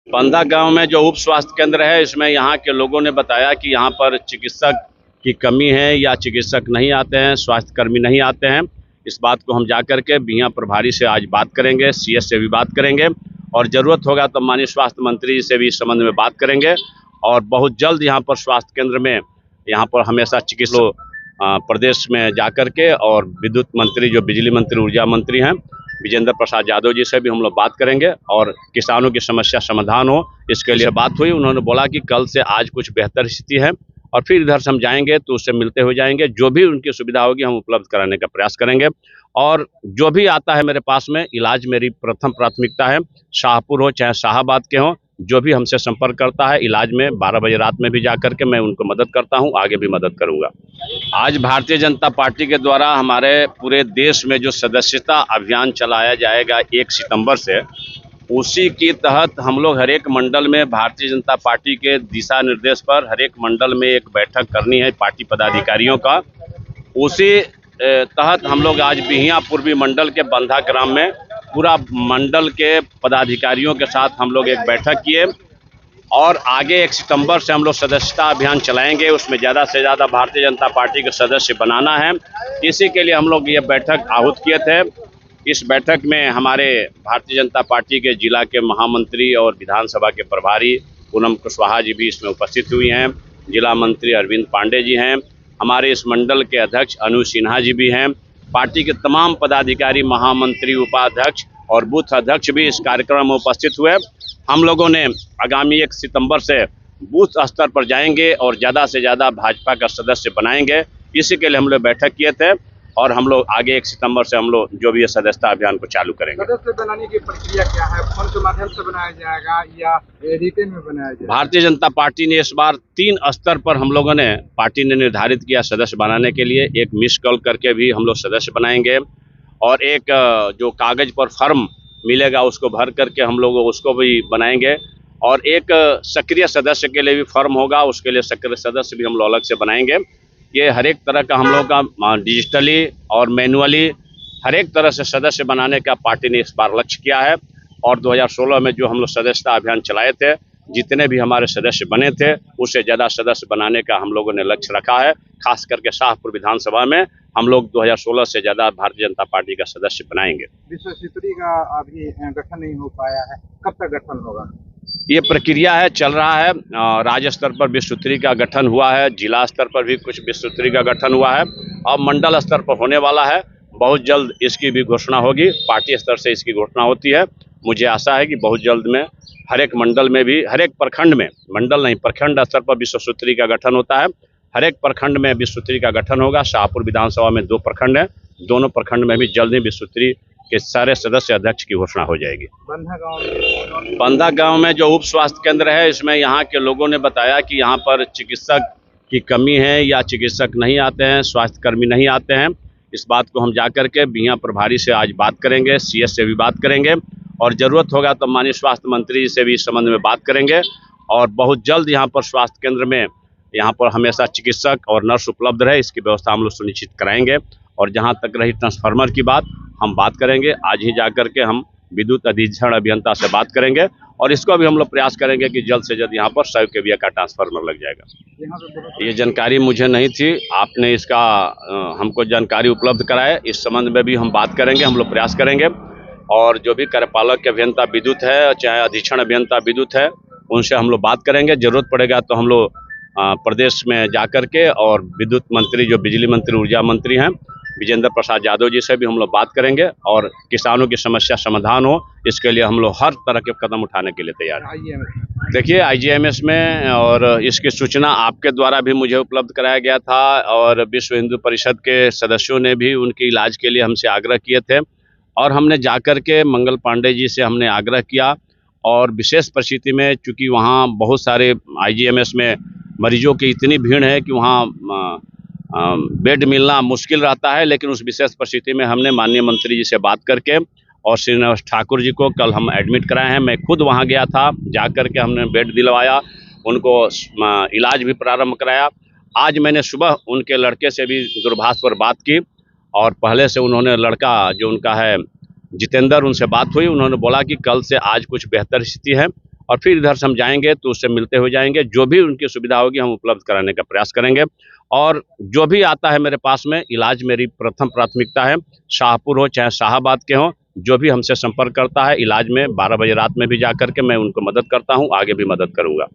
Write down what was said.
बंदा गांव में जो उप स्वास्थ्य केंद्र है, इसमें यहाँ के लोगों ने बताया कि यहाँ पर चिकित्सक की कमी है या चिकित्सक नहीं आते हैं, स्वास्थ्य कर्मी नहीं आते हैं। इस बात को हम जाकर के बिहियां प्रभारी से आज बात करेंगे, सीएस से भी बात करेंगे और ज़रूरत होगा तो माननीय स्वास्थ्य मंत्री जी से भी इस संबंध में बात करेंगे। और बहुत जल्द यहाँ पर स्वास्थ्य केंद्र में यहाँ पर हमेशा चिकित्सक प्रदेश में जाकर के और विद्युत मंत्री जो बिजली मंत्री ऊर्जा मंत्री हैं विजेंद्र प्रसाद यादव जी से भी हम लोग बात करेंगे और किसानों की समस्या समाधान हो इसके लिए बात हुई। उन्होंने बोला कि कल से आज कुछ बेहतर स्थिति है और फिर इधर से हम जाएंगे तो उससे मिलते हो जाएंगे, जो भी उनकी सुविधा होगी हम उपलब्ध कराने का प्रयास करेंगे। और जो भी आता है मेरे पास में इलाज मेरी प्रथम प्राथमिकता है, शाहपुर हो चाहे शाहाबाद के हों, जो भी हमसे संपर्क करता है इलाज में 12 बजे रात में भी जा करके मैं उनको मदद करता हूं, आगे भी मदद करूंगा। आज भारतीय जनता पार्टी के द्वारा हमारे पूरे देश में जो सदस्यता अभियान चलाया जाएगा 1 सितंबर से, उसी के तहत हम लोग हर एक मंडल में भारतीय जनता पार्टी के दिशा निर्देश पर हर एक मंडल में एक बैठक करनी है पार्टी पदाधिकारियों का। उसी तहत हम लोग आज बिहियां पूर्वी मंडल के बंधा ग्राम में पूरा मंडल के पदाधिकारियों के साथ हम लोग एक बैठक किए और आगे 1 सितंबर से हम लोग सदस्यता अभियान चलाएंगे। उसमें ज़्यादा से ज़्यादा भारतीय जनता पार्टी के सदस्य बनाना है, इसी के लिए हम लोग ये बैठक आहूत किए थे। इस बैठक में हमारे भारतीय जनता पार्टी के जिला के महामंत्री और विधानसभा के प्रभारी पूनम कुशवाहा जी भी इसमें उपस्थित हुई हैं, जिला मंत्री अरविंद पांडे जी हैं, हमारे इस मंडल के अध्यक्ष अनु सिन्हा जी भी हैं, पार्टी के तमाम पदाधिकारी महामंत्री उपाध्यक्ष और बूथ अध्यक्ष भी इस कार्यक्रम में उपस्थित हुए। हम लोगों ने आगामी 1 सितंबर से बूथ स्तर पर जाएंगे और ज़्यादा से ज़्यादा भाजपा का सदस्य बनाएंगे, इसी के लिए हम लोग बैठक किए थे और हम लोग आगे 1 सितंबर से हम लोग जो भी ये सदस्यता अभियान को चालू करेंगे। सदस्य बनाने की प्रक्रिया क्या है? फोन के माध्यम से बनाया जाएगा या रिटेन में बनाया जाएगा? भारतीय जनता पार्टी ने इस बार 3 स्तर पर हम लोगों ने पार्टी ने निर्धारित किया सदस्य बनाने के लिए। एक मिस कॉल करके भी हम लोग सदस्य बनाएंगे और एक जो कागज पर फॉर्म मिलेगा उसको भर करके हम लोग उसको भी बनाएंगे और एक सक्रिय सदस्य के लिए भी फॉर्म होगा, उसके लिए सक्रिय सदस्य भी हम लोग अलग से बनाएंगे। ये हर एक तरह का हम लोग का डिजिटली और मैनुअली हर एक तरह से सदस्य बनाने का पार्टी ने इस बार लक्ष्य किया है। और 2016 में जो हम लोग सदस्यता अभियान चलाए थे, जितने भी हमारे सदस्य बने थे उससे ज़्यादा सदस्य बनाने का हम लोगों ने लक्ष्य रखा है। खास करके शाहपुर विधानसभा में हम लोग 2016 से ज़्यादा भारतीय जनता पार्टी का सदस्य बनाएंगे। विश्व सूत्री का अभी गठन नहीं हो पाया है, कब तक गठन होगा? ये प्रक्रिया है, चल रहा है। राज्य स्तर पर विश्व सूत्री का गठन हुआ है, जिला स्तर पर भी कुछ विश्व सूत्री का गठन हुआ है, अब मंडल स्तर पर होने वाला है। बहुत जल्द इसकी भी घोषणा होगी, पार्टी स्तर से इसकी घोषणा होती है। मुझे आशा है कि बहुत जल्द में हर एक मंडल में भी, हर एक प्रखंड में, मंडल नहीं प्रखंड स्तर पर विश्व सूत्री का गठन होता है, हर एक प्रखंड में विश्व सूत्री का गठन होगा। शाहपुर विधानसभा में 2 प्रखंड है, दोनों प्रखंड में भी जल्द ही विश्व सूत्री के सारे सदस्य अध्यक्ष की घोषणा हो जाएगी। बंधा गांव में जो उप स्वास्थ्य केंद्र है, इसमें यहाँ के लोगों ने बताया कि यहाँ पर चिकित्सक की कमी है या चिकित्सक नहीं आते हैं, स्वास्थ्य कर्मी नहीं आते हैं। इस बात को हम जाकर के बिहियां प्रभारी से आज बात करेंगे, सीएस से भी बात करेंगे और ज़रूरत होगा तो माननीय स्वास्थ्य मंत्री जी से भी इस संबंध में बात करेंगे। और बहुत जल्द यहाँ पर स्वास्थ्य केंद्र में यहाँ पर हमेशा चिकित्सक और नर्स उपलब्ध रहे, इसकी व्यवस्था हम लोग सुनिश्चित कराएंगे। और जहाँ तक रही ट्रांसफार्मर की बात, हम बात करेंगे, आज ही जाकर के हम विद्युत अधीक्षण अभियंता से बात करेंगे और इसको भी हम लोग प्रयास करेंगे कि जल्द से जल्द यहाँ पर 100 kVA का ट्रांसफार्मर लग जाएगा। ये जानकारी मुझे नहीं थी, आपने इसका हमको जानकारी उपलब्ध कराए, इस संबंध में भी हम बात करेंगे, हम लोग प्रयास करेंगे। और जो भी कार्यपालक के अभियंता विद्युत है चाहे अधीक्षण अभियंता विद्युत है, उनसे हम लोग बात करेंगे। जरूरत पड़ेगा तो हम लोग प्रदेश में जाकर के और विद्युत मंत्री जो बिजली मंत्री ऊर्जा मंत्री हैं विजेंद्र प्रसाद यादव जी से भी हम लोग बात करेंगे और किसानों की समस्या समाधान हो इसके लिए हम लोग हर तरह के कदम उठाने के लिए तैयार हैं। देखिए IGMS में और इसकी सूचना आपके द्वारा भी मुझे उपलब्ध कराया गया था और विश्व हिंदू परिषद के सदस्यों ने भी उनके इलाज के लिए हमसे आग्रह किए थे और हमने जाकर के मंगल पांडे जी से हमने आग्रह किया। और विशेष परिस्थिति में चूँकि वहाँ बहुत सारे IGMS में मरीजों की इतनी भीड़ है कि वहाँ बेड मिलना मुश्किल रहता है, लेकिन उस विशेष परिस्थिति में हमने माननीय मंत्री जी से बात करके और श्रीनिवास ठाकुर जी को कल हम एडमिट कराए हैं। मैं खुद वहां गया था, जा करके हमने बेड दिलवाया, उनको इलाज भी प्रारंभ कराया। आज मैंने सुबह उनके लड़के से भी दूरभाष पर बात की और पहले से उन्होंने लड़का जो उनका है जितेंद्र, उनसे बात हुई। उन्होंने बोला कि कल से आज कुछ बेहतर स्थिति है और फिर इधर से हम जाएंगे तो उससे मिलते हुए जाएंगे। जो भी उनकी सुविधा होगी हम उपलब्ध कराने का प्रयास करेंगे। और जो भी आता है मेरे पास में, इलाज मेरी प्रथम प्राथमिकता है। शाहपुर हो चाहे शाहाबाद के हों, जो भी हमसे संपर्क करता है इलाज में 12 बजे रात में भी जा करके मैं उनको मदद करता हूँ, आगे भी मदद करूँगा।